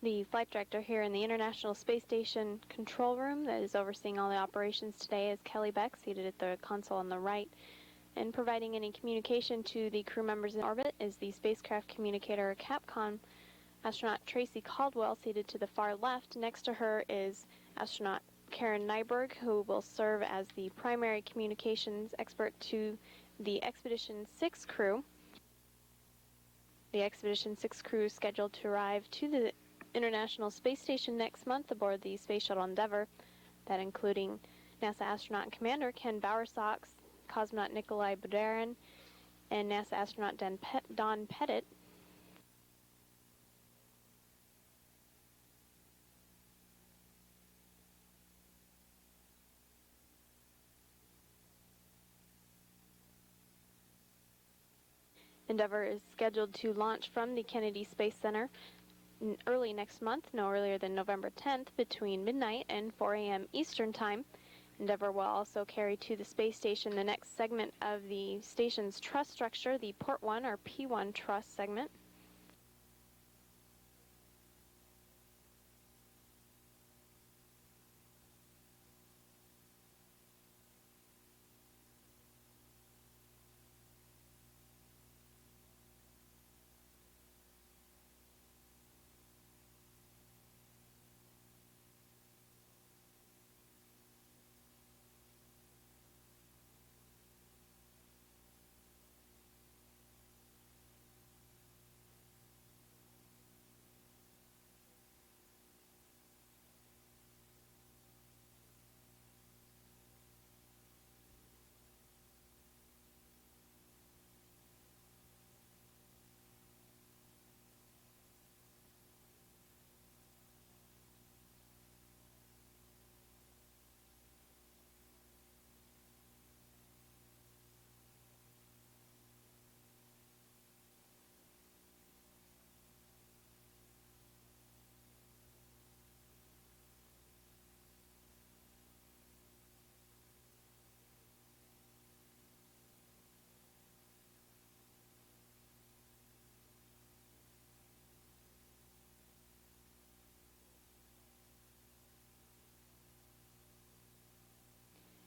The flight director here in the International Space Station control room that is overseeing all the operations today is Kelly Beck, seated at the console on the right. And providing any communication to the crew members in orbit is the spacecraft communicator Capcom astronaut Tracy Caldwell, seated to the far left. Next to her is astronaut Karen Nyberg, who will serve as the primary communications expert to the Expedition 6 crew. The Expedition 6 crew is scheduled to arrive to the International Space Station next month aboard the Space Shuttle Endeavour, that including NASA astronaut and commander Ken Bowersox, cosmonaut Nikolai Budarin, and NASA astronaut Don Pettit. Endeavour is scheduled to launch from the Kennedy Space Center early next month, no earlier than November 10th, between midnight and 4 a.m. Eastern Time. Endeavour will also carry to the space station the next segment of the station's truss structure, the Port 1 or P1 truss segment.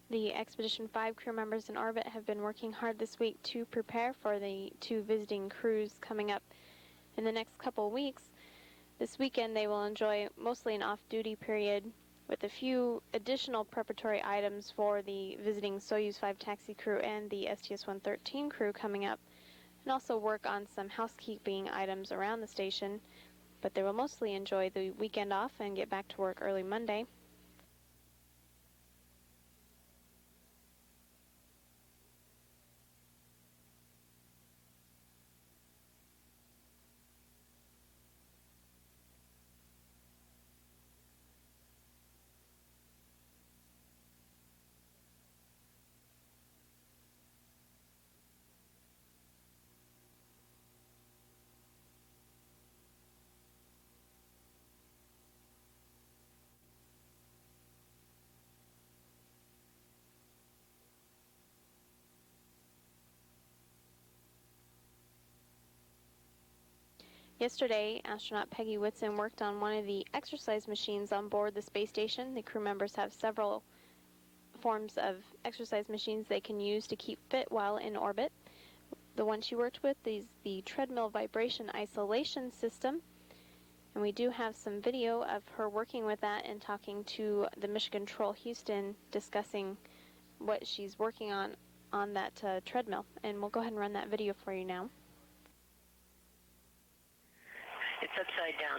The Expedition 5 crew members in orbit have been working hard this week to prepare for the two visiting crews coming up in the next couple weeks. This weekend they will enjoy mostly an off-duty period with a few additional preparatory items for the visiting Soyuz 5 taxi crew and the STS-113 crew coming up, and also work on some housekeeping items around the station, but they will mostly enjoy the weekend off and get back to work early Monday. Yesterday, astronaut Peggy Whitson worked on one of the exercise machines on board the space station. The crew members have several forms of exercise machines they can use to keep fit while in orbit. The one she worked with is the treadmill vibration isolation system, and we do have some video of her working with that and talking to the Mission Control Houston, discussing what she's working on that treadmill. And we'll go ahead and run that video for you now. It's upside down.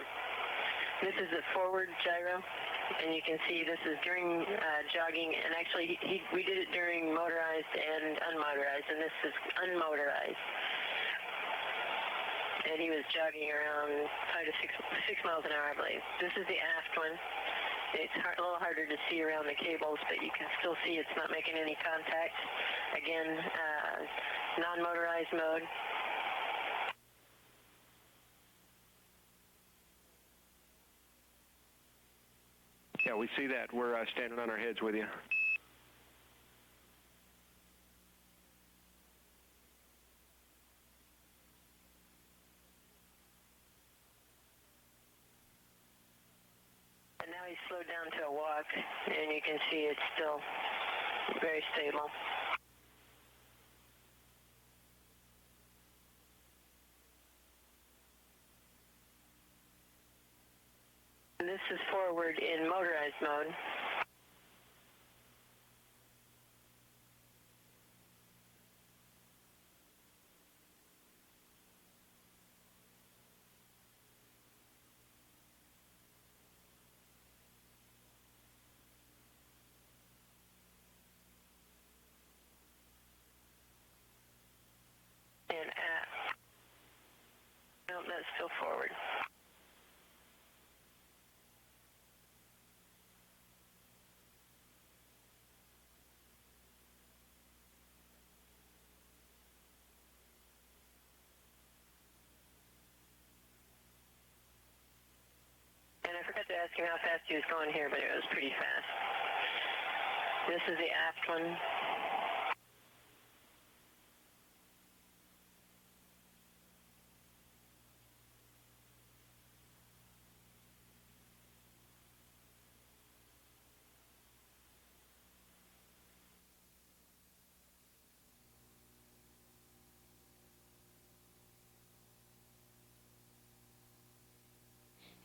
This is the forward gyro, and you can see this is during jogging, and actually we did it during motorized and unmotorized, and this is unmotorized. And he was jogging around 5 to 6 miles an hour, I believe. This is the aft one. It's a little harder to see around the cables, but you can still see it's not making any contact. Again, non-motorized mode. Yeah, we see that. We're standing on our heads with you. a walk, and you can see it's still very stable. And this is forward in motorized mode. And no, that's still forward. And I forgot to ask him how fast he was going here, but it was pretty fast. This is the aft one.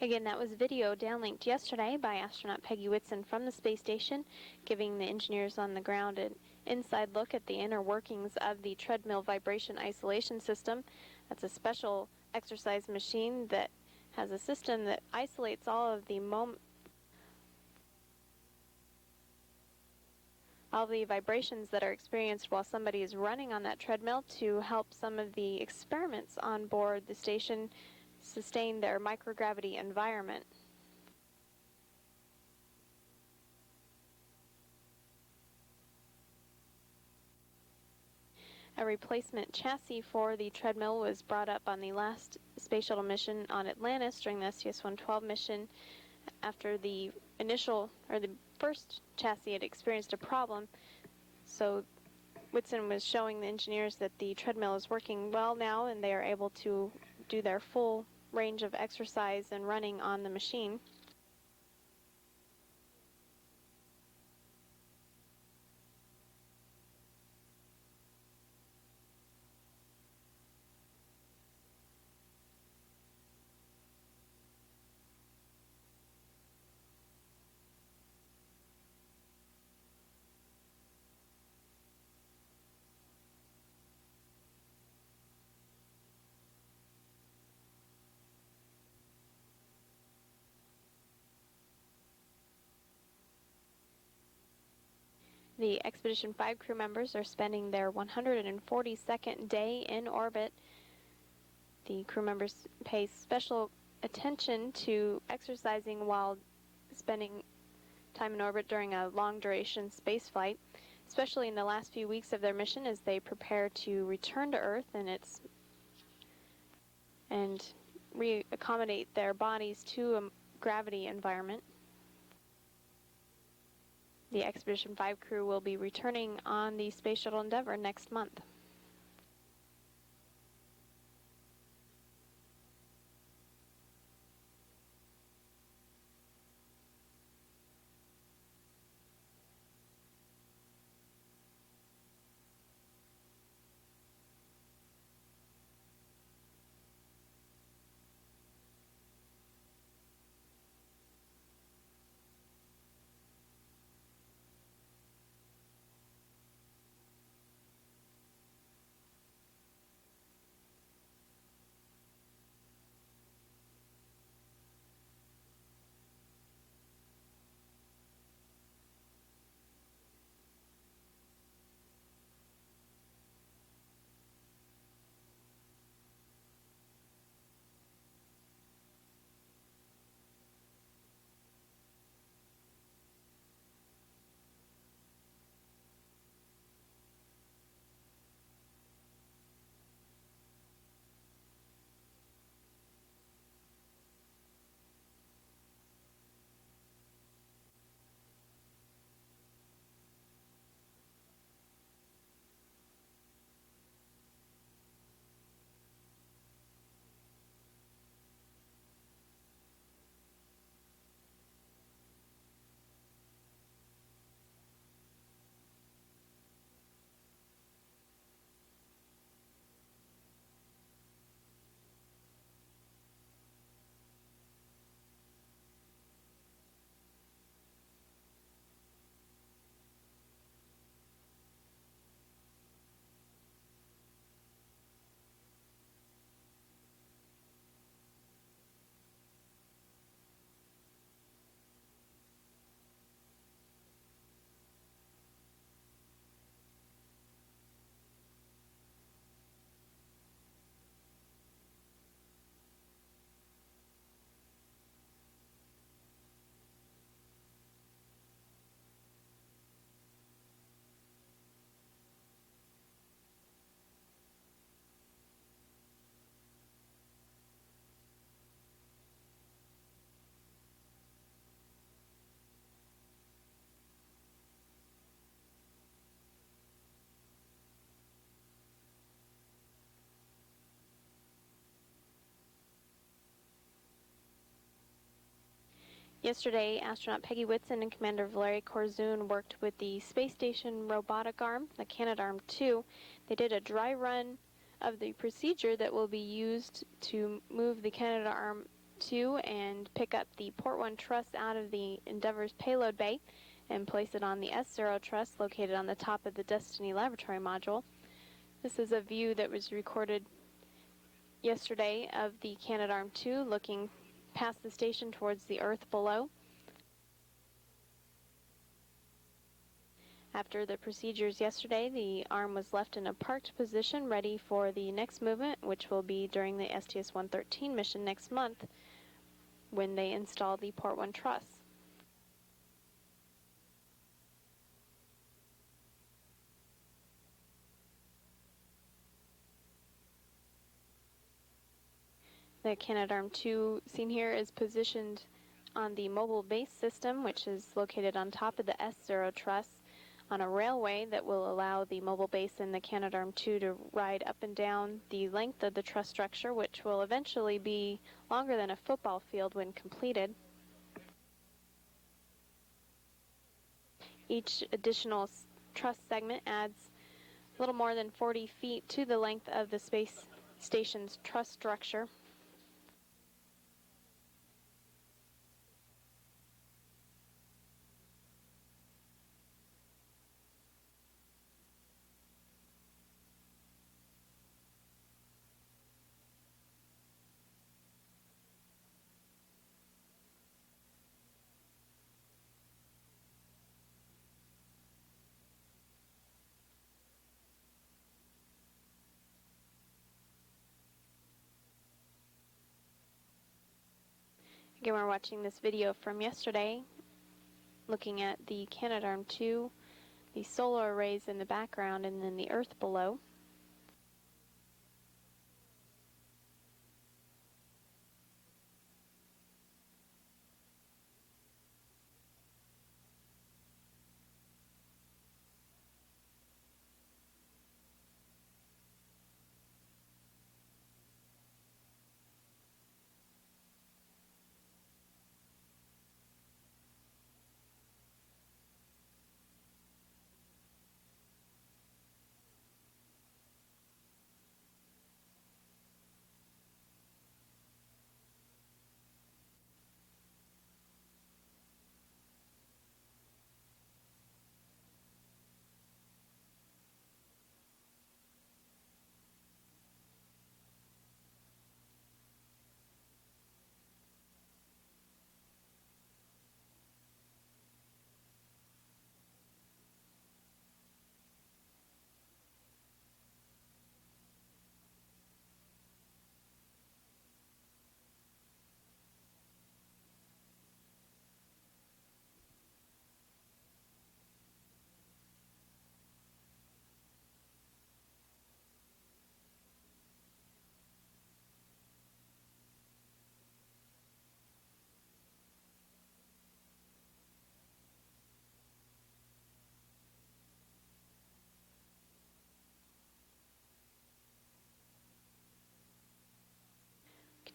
Again, that was video downlinked yesterday by astronaut Peggy Whitson from the space station, giving the engineers on the ground an inside look at the inner workings of the treadmill vibration isolation system. That's a special exercise machine that has a system that isolates all of the vibrations that are experienced while somebody is running on that treadmill to help some of the experiments on board the station sustain their microgravity environment. A replacement chassis for the treadmill was brought up on the last space shuttle mission on Atlantis during the STS-112 mission after the first chassis had experienced a problem. So Whitson was showing the engineers that the treadmill is working well now and they are able to do their full range of exercise and running on the machine. The Expedition 5 crew members are spending their 142nd day in orbit. The crew members pay special attention to exercising while spending time in orbit during a long-duration space flight, especially in the last few weeks of their mission as they prepare to return to Earth and reaccommodate their bodies to a gravity environment. The Expedition 5 crew will be returning on the Space Shuttle Endeavour next month. Yesterday, astronaut Peggy Whitson and Commander Valery Korzoon worked with the space station robotic arm, the Canadarm2. They did a dry run of the procedure that will be used to move the Canadarm2 and pick up the Port 1 truss out of the Endeavour's payload bay and place it on the S0 truss located on the top of the Destiny laboratory module. This is a view that was recorded yesterday of the Canadarm2 looking past the station towards the Earth below. After the procedures yesterday, the arm was left in a parked position ready for the next movement, which will be during the STS-113 mission next month when they install the Port 1 truss. The Canadarm2 seen here is positioned on the mobile base system, which is located on top of the S0 truss on a railway that will allow the mobile base and the Canadarm2 to ride up and down the length of the truss structure, which will eventually be longer than a football field when completed. Each additional truss segment adds a little more than 40 feet to the length of the space station's truss structure. Again, we're watching this video from yesterday, looking at the Canadarm2, the solar arrays in the background, and then the Earth below.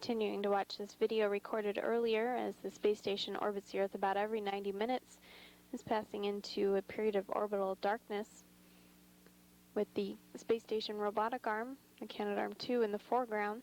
Continuing to watch this video recorded earlier as the space station orbits the Earth about every 90 minutes, is passing into a period of orbital darkness with the space station robotic arm, the Canadarm2, in the foreground.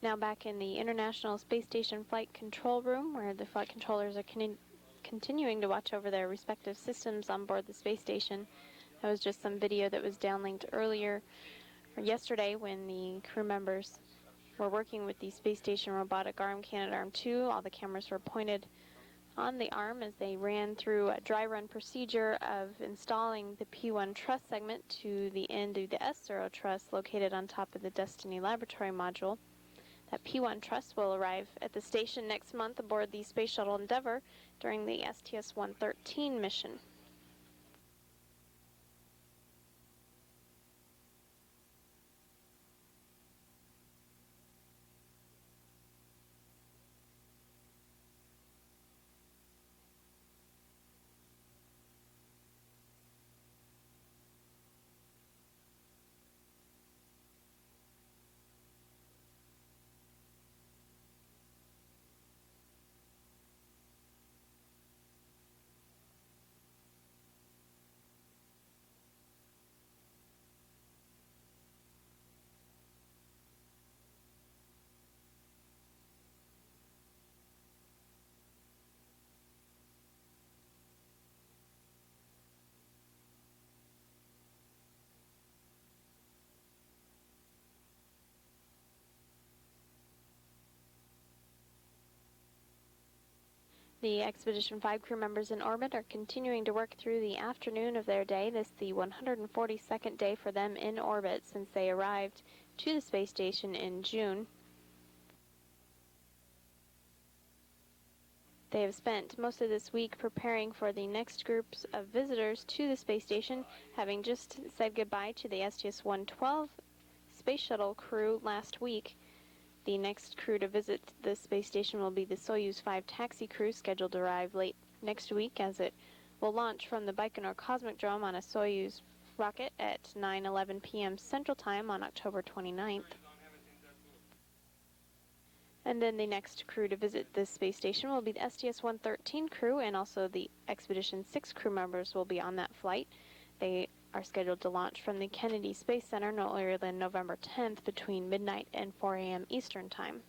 Now back in the International Space Station Flight Control Room, where the flight controllers are continuing to watch over their respective systems on board the space station. That was just some video that was downlinked earlier, or yesterday, when the crew members were working with the space station robotic arm, Canadarm2. All the cameras were pointed on the arm as they ran through a dry run procedure of installing the P1 truss segment to the end of the S0 truss located on top of the Destiny Laboratory module. That P1 truss will arrive at the station next month aboard the Space Shuttle Endeavour during the STS-113 mission. The Expedition 5 crew members in orbit are continuing to work through the afternoon of their day. This is the 142nd day for them in orbit since they arrived to the space station in June. They have spent most of this week preparing for the next groups of visitors to the space station, having just said goodbye to the STS-112 space shuttle crew last week. The next crew to visit the space station will be the Soyuz 5 taxi crew, scheduled to arrive late next week, as it will launch from the Baikonur Cosmodrome on a Soyuz rocket at 9:11 p.m. Central Time on October 29th. And then the next crew to visit this space station will be the STS-113 crew, and also the Expedition 6 crew members will be on that flight. They are scheduled to launch from the Kennedy Space Center no earlier than November 10th between midnight and 4 a.m. Eastern Time.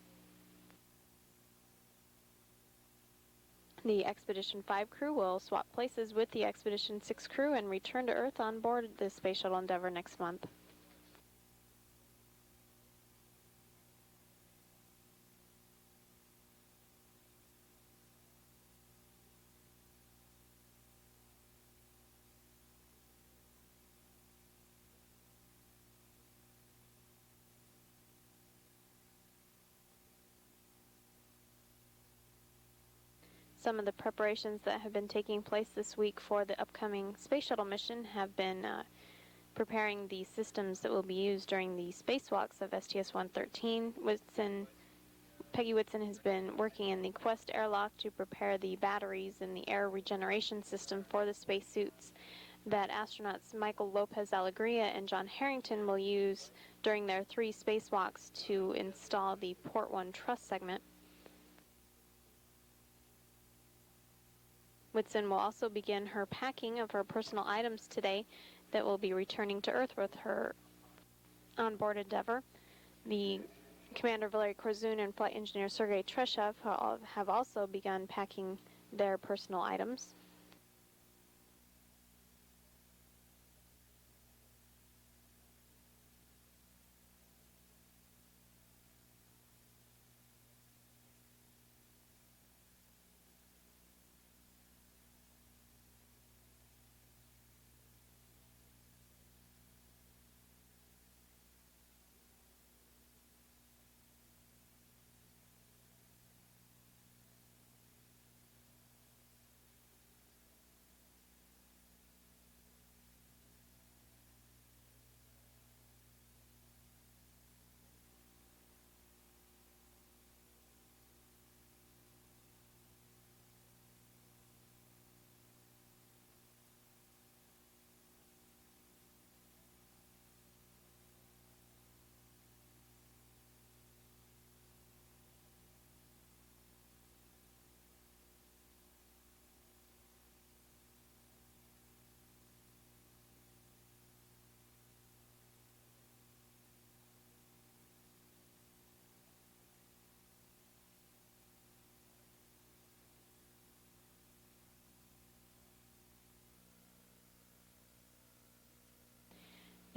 The Expedition 5 crew will swap places with the Expedition 6 crew and return to Earth on board the Space Shuttle Endeavour next month. Some of the preparations that have been taking place this week for the upcoming Space Shuttle mission have been preparing the systems that will be used during the spacewalks of STS-113. Peggy Whitson has been working in the Quest airlock to prepare the batteries and the air regeneration system for the spacesuits that astronauts Michael Lopez Alegria and John Harrington will use during their 3 spacewalks to install the Port 1 truss segment. Whitson will also begin her packing of her personal items today that will be returning to Earth with her onboard Endeavour. The Commander Valery Korzun and Flight Engineer Sergei Treshev have also begun packing their personal items.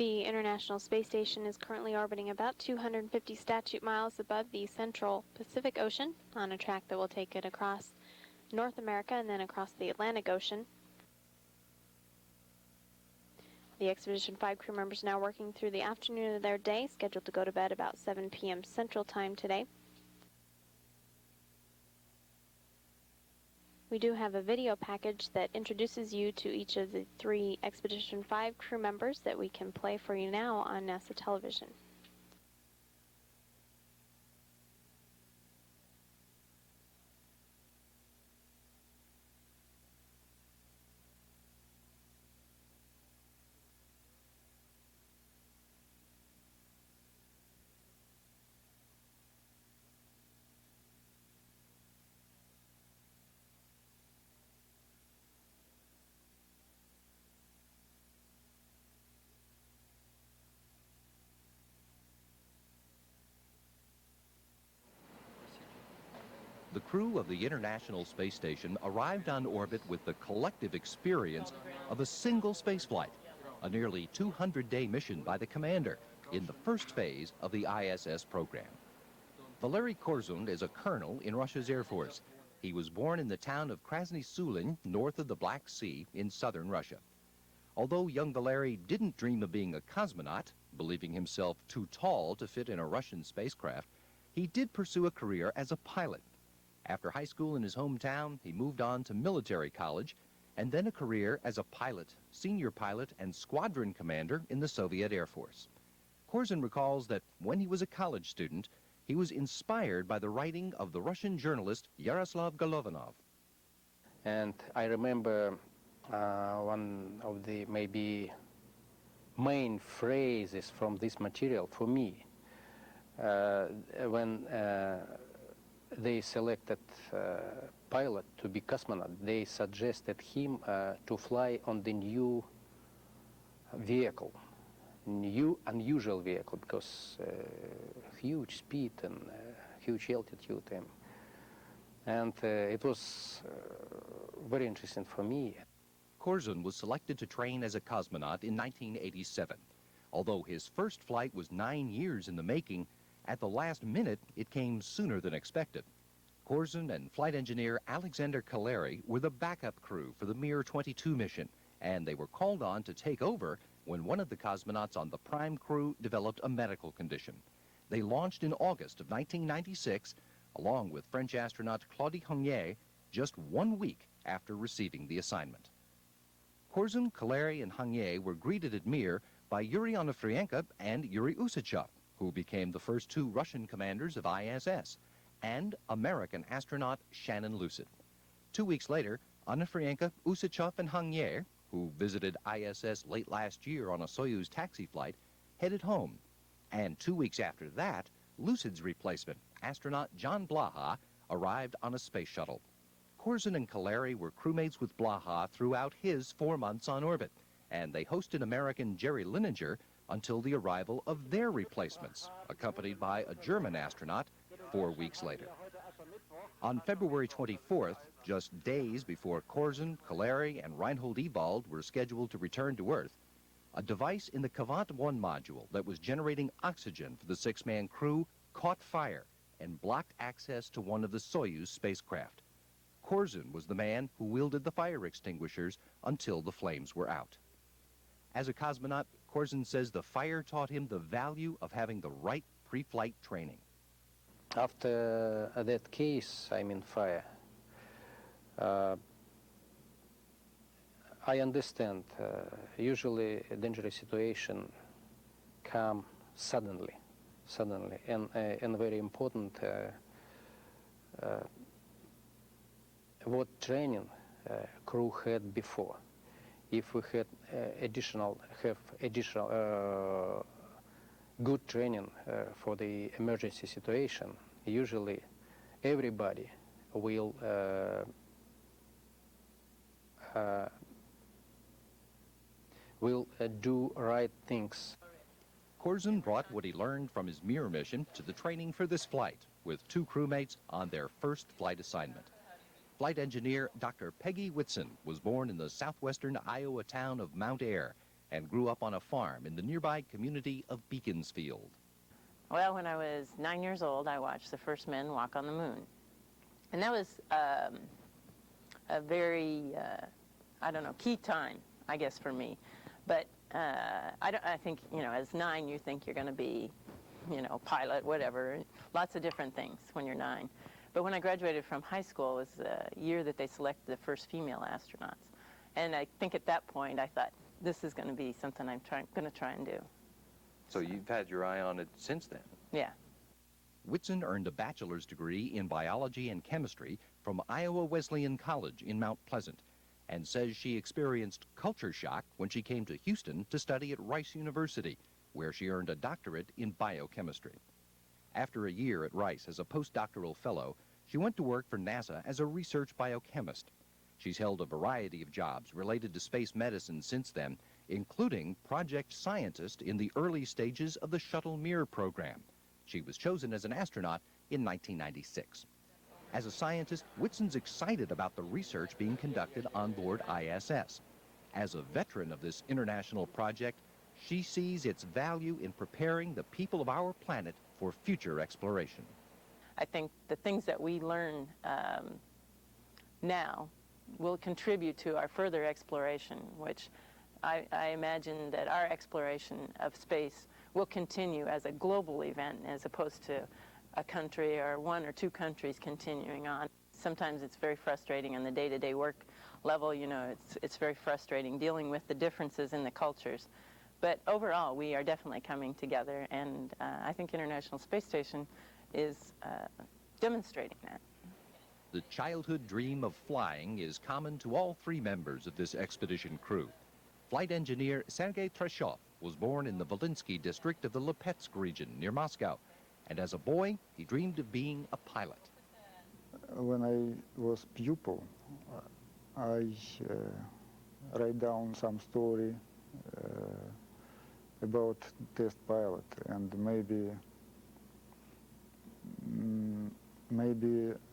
The International Space Station is currently orbiting about 250 statute miles above the central Pacific Ocean on a track that will take it across North America and then across the Atlantic Ocean. The Expedition 5 crew members are now working through the afternoon of their day, scheduled to go to bed about 7 p.m. Central Time today. We do have a video package that introduces you to each of the 3 Expedition 5 crew members that we can play for you now on NASA television. The crew of the International Space Station arrived on orbit with the collective experience of a single spaceflight, a nearly 200-day mission by the commander in the first phase of the ISS program. Valery Korzun is a colonel in Russia's Air Force. He was born in the town of Krasny Sulin, north of the Black Sea in southern Russia. Although young Valery didn't dream of being a cosmonaut, believing himself too tall to fit in a Russian spacecraft, he did pursue a career as a pilot. After high school in his hometown, he moved on to military college and then a career as a pilot, senior pilot, and squadron commander in the Soviet Air Force. Korzun recalls that when he was a college student, he was inspired by the writing of the Russian journalist Yaroslav Golovanov. And I remember one of the maybe main phrases from this material for me when they selected pilot to be cosmonaut. They suggested him to fly on the new vehicle, new unusual vehicle, because huge speed and huge altitude. And it was very interesting for me. Korzun was selected to train as a cosmonaut in 1987. Although his first flight was 9 years in the making, at the last minute, it came sooner than expected. Korzun and flight engineer Alexander Kaleri were the backup crew for the Mir 22 mission, and they were called on to take over when one of the cosmonauts on the prime crew developed a medical condition. They launched in August of 1996, along with French astronaut Claude Hongnier, just 1 week after receiving the assignment. Korzun, Kaleri, and Hongnier were greeted at Mir by Yuri Onufrienko and Yuri Usachov, who became the first 2 Russian commanders of ISS, and American astronaut Shannon Lucid. 2 weeks later, Onufrienko, Usachov, and Hongnier, who visited ISS late last year on a Soyuz taxi flight, headed home. And 2 weeks after that, Lucid's replacement, astronaut John Blaha, arrived on a space shuttle. Korzun and Kaleri were crewmates with Blaha throughout his 4 months on orbit, and they hosted American Jerry Linenger until the arrival of their replacements, accompanied by a German astronaut 4 weeks later. On February 24th, just days before Korzun, Kaleri, and Reinhold Ewald were scheduled to return to Earth, a device in the Kavant 1 module that was generating oxygen for the 6-man crew caught fire and blocked access to one of the Soyuz spacecraft. Korzun was the man who wielded the fire extinguishers until the flames were out. As a cosmonaut, Korzun says the fire taught him the value of having the right pre-flight training. After that case, I'm in fire. I understand. Usually, a dangerous situation come suddenly, and very important. What training crew had before? If we had additional good training for the emergency situation, usually everybody will do right things. Korzun brought what he learned from his Mir mission to the training for this flight, with 2 crewmates on their first flight assignment. Flight engineer Dr. Peggy Whitson was born in the southwestern Iowa town of Mount Ayr. and grew up on a farm in the nearby community of Beaconsfield. Well, when I was 9 years old, I watched the first men walk on the moon. And that was a very, I don't know, key time, I guess, for me. But I think, you know, as 9, you think you're going to be, you know, pilot, whatever, lots of different things when you're 9. But when I graduated from high school, it was the year that they selected the first female astronauts. And I think at that point, I thought, this is going to be something I'm going to try and do. So you've had your eye on it since then? Yeah. Whitson earned a bachelor's degree in biology and chemistry from Iowa Wesleyan College in Mount Pleasant, and says she experienced culture shock when she came to Houston to study at Rice University, where she earned a doctorate in biochemistry. After a year at Rice as a postdoctoral fellow, she went to work for NASA as a research biochemist. She's held a variety of jobs related to space medicine since then, including project scientist in the early stages of the Shuttle Mir program. She was chosen as an astronaut in 1996. As a scientist, Whitson's excited about the research being conducted on board ISS. As a veteran of this international project, she sees its value in preparing the people of our planet for future exploration. I think the things that we learn now will contribute to our further exploration, which I imagine that our exploration of space will continue as a global event as opposed to a country or 1 or 2 countries continuing on. Sometimes it's very frustrating on the day-to-day work level, you know, it's very frustrating dealing with the differences in the cultures. But overall, we are definitely coming together, and I think International Space Station is demonstrating that. The childhood dream of flying is common to all 3 members of this expedition crew. Flight engineer Sergei Treshov was born in the Volinsky district of the Lipetsk region near Moscow, and as a boy, he dreamed of being a pilot. When I was pupil, I write down some story about test pilot, and maybe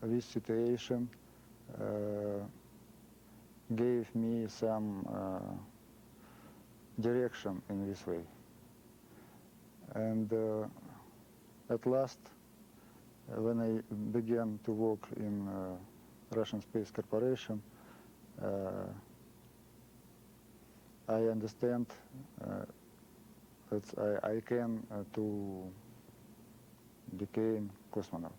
this situation gave me some direction in this way. And at last, when I began to work in Russian Space Corporation, I understand that I can to become cosmonaut.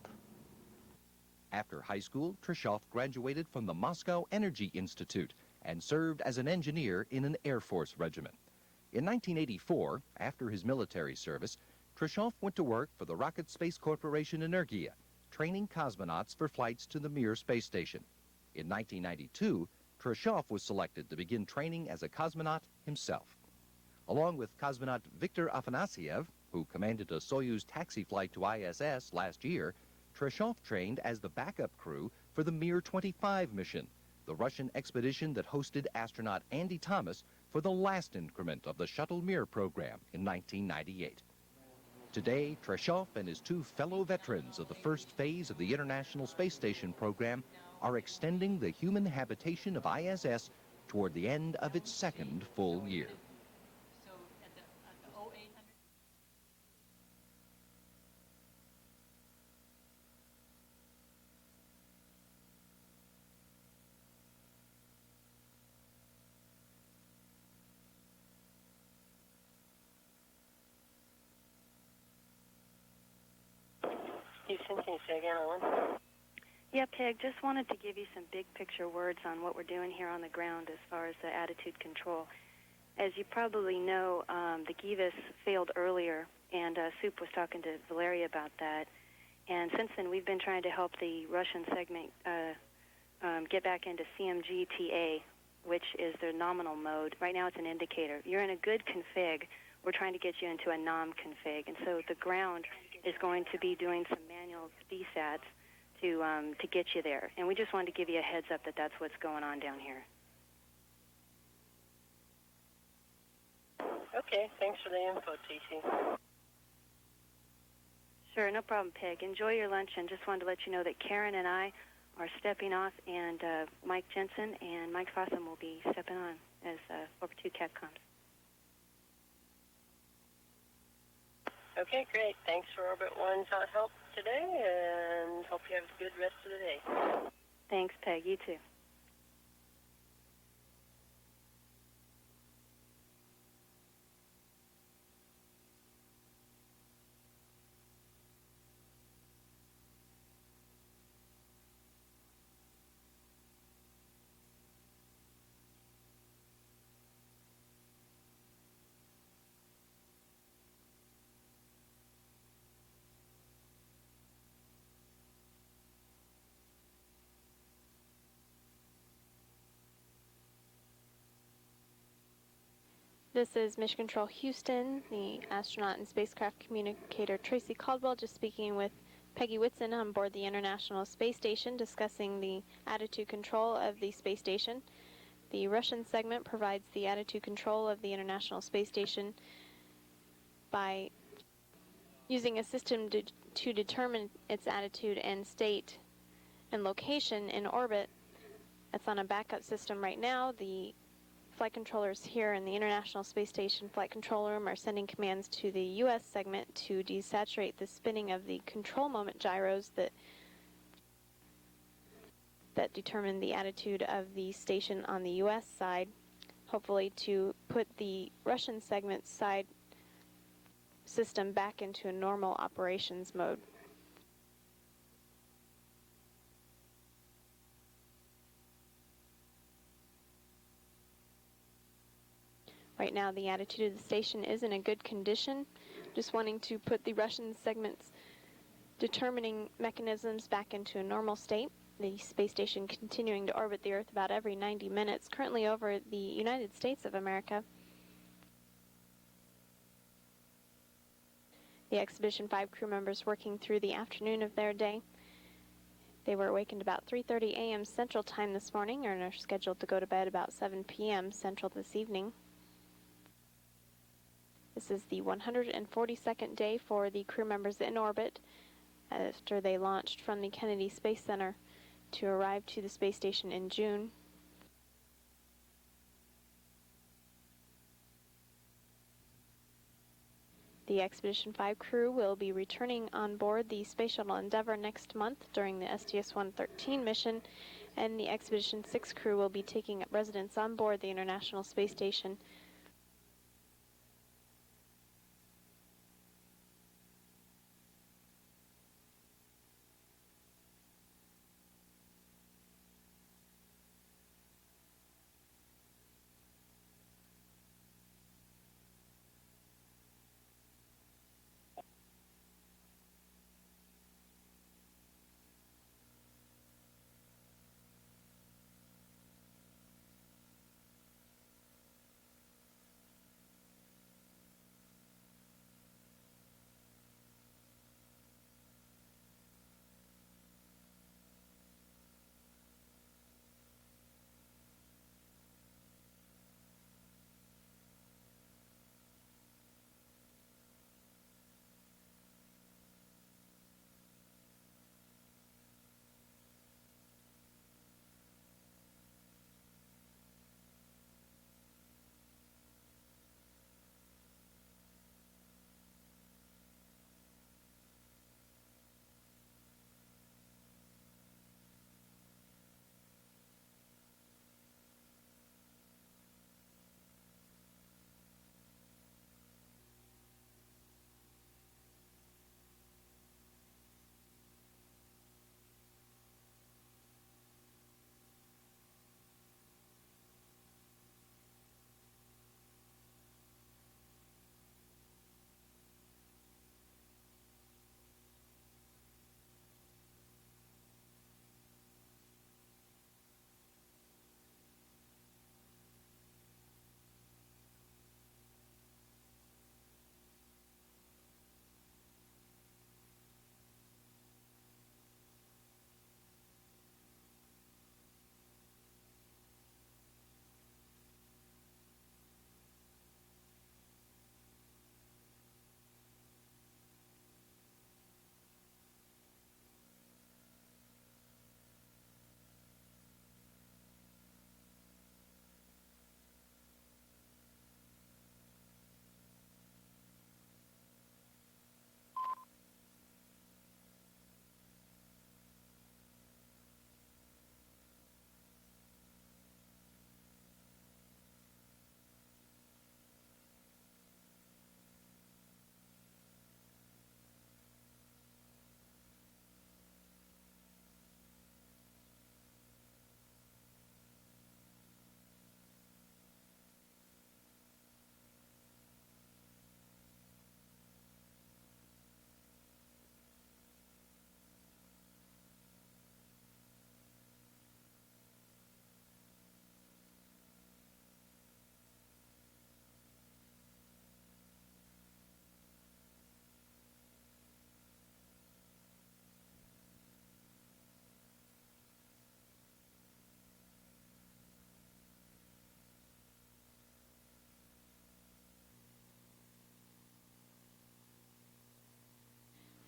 After high school, Treshov graduated from the Moscow Energy Institute and served as an engineer in an Air Force regiment. In 1984, after his military service, Treshov went to work for the Rocket Space Corporation Energia, training cosmonauts for flights to the Mir space station. In 1992, Treshov was selected to begin training as a cosmonaut himself. Along with cosmonaut Viktor Afanasyev, who commanded a Soyuz taxi flight to ISS last year, Treshov trained as the backup crew for the Mir 25 mission, the Russian expedition that hosted astronaut Andy Thomas for the last increment of the Shuttle Mir program in 1998. Today, Treshov and his 2 fellow veterans of the first phase of the International Space Station program are extending the human habitation of ISS toward the end of its 2nd full year. Houston, can you say again, Owen? Yeah, Peg, just wanted to give you some big picture words on what we're doing here on the ground as far as the attitude control. As you probably know, the Givas failed earlier, and Soup was talking to Valeria about that. And since then, we've been trying to help the Russian segment get back into CMG-TA, which is their nominal mode. Right now, it's an indicator. You're in a good config. We're trying to get you into a nom-config. And so the ground is going to be doing some manual DSATs to get you there. And we just wanted to give you a heads up that that's what's going on down here. Okay, thanks for the info, TC. Sure, no problem, Peg. Enjoy your lunch, and just wanted to let you know that Karen and I are stepping off, and Mike Jensen and Mike Fossum will be stepping on as Orbit 2 Capcoms. Okay, great. Thanks for Orbit One's help today, and hope you have a good rest of the day. Thanks, Peg. You too. This is Mission Control Houston, the astronaut and spacecraft communicator Tracy Caldwell just speaking with Peggy Whitson on board the International Space Station discussing the attitude control of the space station. The Russian segment provides the attitude control of the International Space Station by using a system to determine its attitude and state and location in orbit. It's on a backup system right now. The flight controllers here in the International Space Station Flight Control Room are sending commands to the U.S. segment to desaturate the spinning of the control moment gyros that determine the attitude of the station on the U.S. side, hopefully to put the Russian segment side system back into a normal operations mode. Right now, the attitude of the station is in a good condition. Just wanting to put the Russian segment's determining mechanisms back into a normal state. The space station continuing to orbit the Earth about every 90 minutes, currently over the United States of America. The Expedition 5 crew members working through the afternoon of their day. They were awakened about 3:30 a.m. Central Time this morning and are scheduled to go to bed about 7 p.m. Central this evening. This is the 142nd day for the crew members in orbit after they launched from the Kennedy Space Center to arrive to the space station in June. The Expedition 5 crew will be returning on board the Space Shuttle Endeavour next month during the STS-113 mission, and the Expedition 6 crew will be taking up residence on board the International Space Station.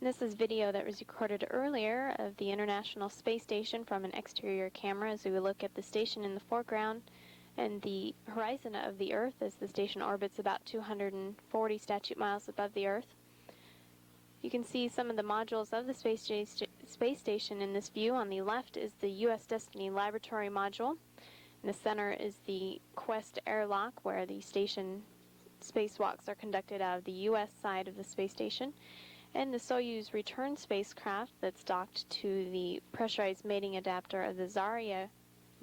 And this is video that was recorded earlier of the International Space Station from an exterior camera as we look at the station in the foreground and the horizon of the Earth as the station orbits about 240 statute miles above the Earth. You can see some of the modules of the space station in this view. On the left is the U.S. Destiny Laboratory module. In the center is the Quest airlock, where the station spacewalks are conducted out of the U.S. side of the space station, and the Soyuz return spacecraft that's docked to the pressurized mating adapter of the Zarya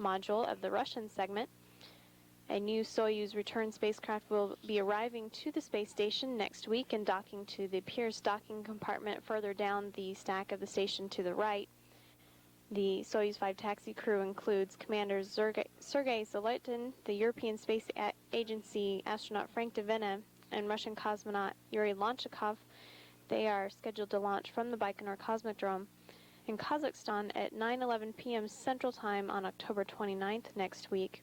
module of the Russian segment. A new Soyuz return spacecraft will be arriving to the space station next week and docking to the Pirs docking compartment further down the stack of the station to the right. The Soyuz 5 taxi crew includes Commander Sergei Zalotin, the European Space Agency astronaut Frank Devena, and Russian cosmonaut Yuri Lonchakov. They are scheduled to launch from the Baikonur Cosmodrome in Kazakhstan at 9:11 p.m. Central Time on October 29th next week.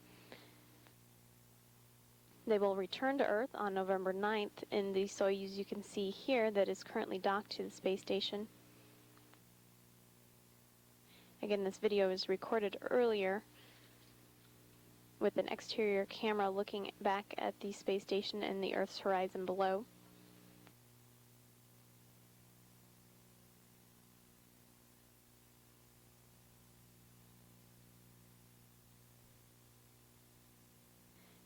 They will return to Earth on November 9th in the Soyuz you can see here that is currently docked to the space station. Again, this video was recorded earlier with an exterior camera looking back at the space station and the Earth's horizon below.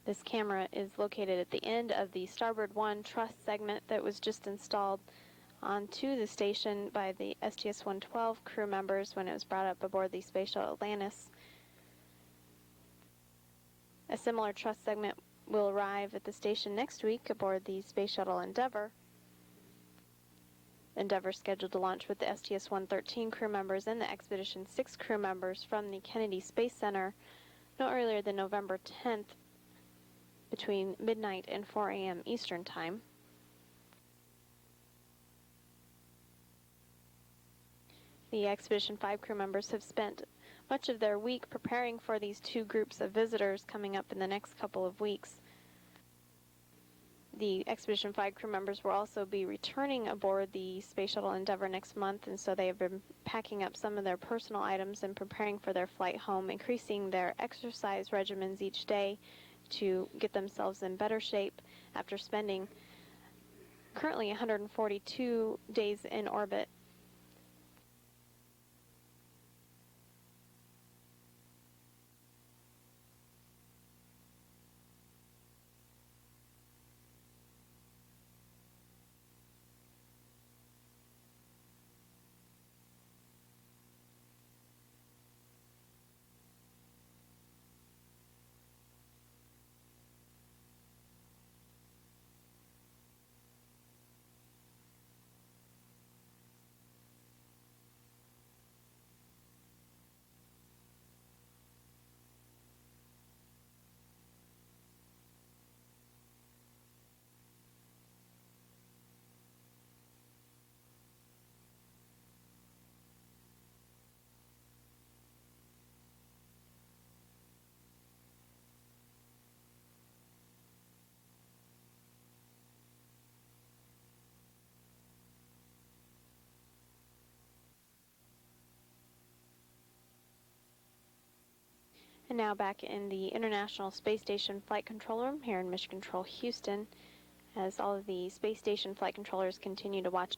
This camera is located at the end of the Starboard 1 truss segment that was just installed onto the station by the STS-112 crew members when it was brought up aboard the Space Shuttle Atlantis. A similar truss segment will arrive at the station next week aboard the Space Shuttle Endeavour. Endeavour scheduled to launch with the STS-113 crew members and the Expedition 6 crew members from the Kennedy Space Center no earlier than November 10th between midnight and 4 a.m. Eastern Time. The Expedition 5 crew members have spent much of their week preparing for these two groups of visitors coming up in the next couple of weeks. The Expedition 5 crew members will also be returning aboard the Space Shuttle Endeavour next month, and so they have been packing up some of their personal items and preparing for their flight home, increasing their exercise regimens each day to get themselves in better shape after spending currently 142 days in orbit. And now back in the International Space Station Flight Control Room here in Mission Control Houston, as all of the space station flight controllers continue to watch